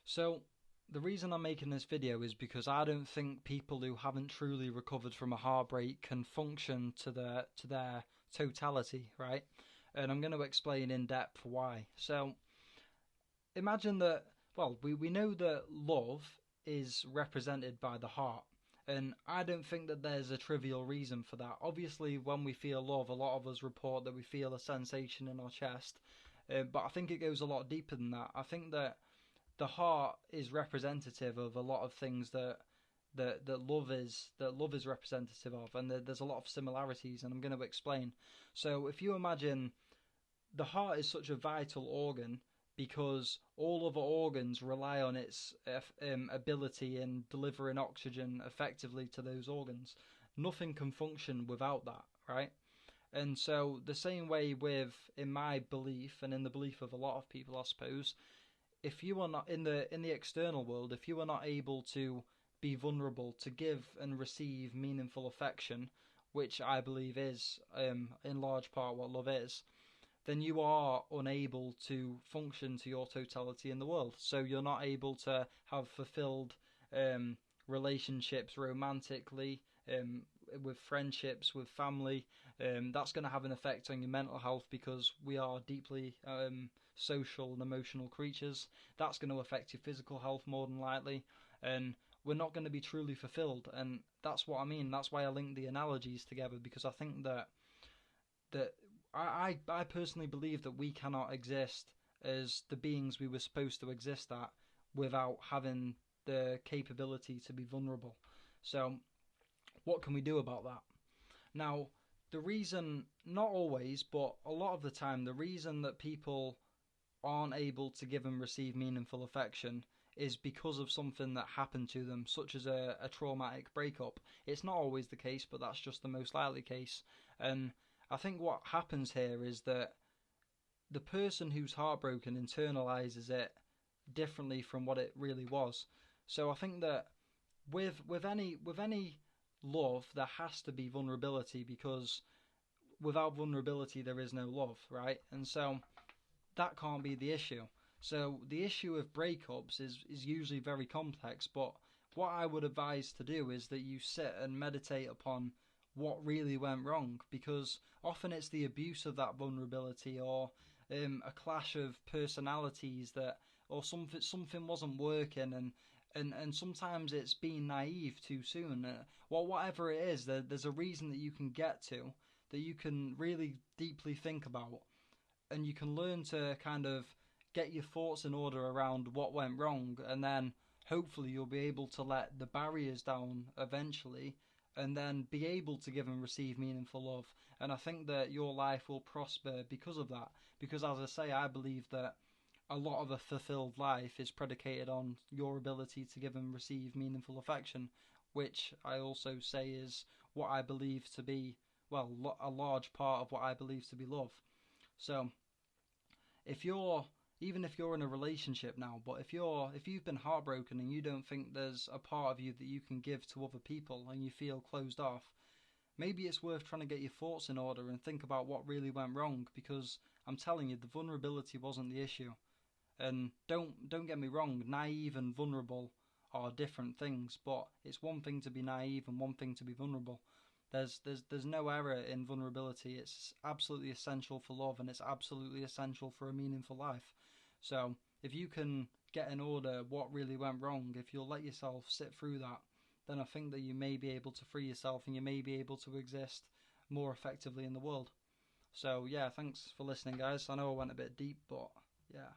So the reason I'm making this video is because I don't think people who haven't truly recovered from a heartbreak can function to their totality, right? And I'm going to explain in depth why. So imagine that, well, we know that love is represented by the heart. And I don't think that there's a trivial reason for that. Obviously, when we feel love, a lot of us report that we feel a sensation in our chest. But I think it goes a lot deeper than that. I think that the heart is representative of a lot of things that love is representative of, and there's a lot of similarities, and I'm going to explain. So if you imagine the heart is such a vital organ because all other organs rely on its ability in delivering oxygen effectively to those organs. Nothing can function without that, right? And so the same way with, in my belief and in the belief of a lot of people, I suppose, if you are not in the external world, if you are not able to be vulnerable, to give and receive meaningful affection, which I believe is in large part what love is, then you are unable to function to your totality in the world. So you're not able to have fulfilled um, relationships romantically, with friendships, with family. That's going to have an effect on your mental health because we are deeply social and emotional creatures. That's going to affect your physical health more than likely, and we're not going to be truly fulfilled. And that's what I mean. That's why I link the analogies together, because I think that I personally believe that we cannot exist as the beings we were supposed to exist at without having the capability to be vulnerable. So, what can we do about that? Now, the reason, not always, but a lot of the time, the reason that people aren't able to give and receive meaningful affection is because of something that happened to them, such as a traumatic breakup. It's not always the case, but that's just the most likely case. And I think what happens here is that the person who's heartbroken internalizes it differently from what it really was. So I think that with any love, there has to be vulnerability, because without vulnerability there is no love, right? And so that can't be the issue. So the issue of breakups is usually very complex, but what I would advise to do is that you sit and meditate upon what really went wrong, because often it's the abuse of that vulnerability, or a clash of personalities, that or something wasn't working, and sometimes it's being naive too soon. Well, whatever it is, there's a reason that you can get to, that you can really deeply think about, and you can learn to kind of get your thoughts in order around what went wrong, and then hopefully you'll be able to let the barriers down eventually, and then be able to give and receive meaningful love. And I think that your life will prosper because of that. Because, as I say, I believe that a lot of a fulfilled life is predicated on your ability to give and receive meaningful affection, which I also say is what I believe to be, well, a large part of what I believe to be love. So, if you're even if you're in a relationship now, but if you've been heartbroken and you don't think there's a part of you that you can give to other people, and you feel closed off, maybe it's worth trying to get your thoughts in order and think about what really went wrong, because I'm telling you, the vulnerability wasn't the issue. And don't get me wrong, naive and vulnerable are different things, but it's one thing to be naive and one thing to be vulnerable. There's no error in vulnerability. It's absolutely essential for love, and it's absolutely essential for a meaningful life. So if you can get in order what really went wrong, if you'll let yourself sit through that, then I think that you may be able to free yourself, and you may be able to exist more effectively in the world. So yeah, thanks for listening, guys. I know I went a bit deep, but yeah.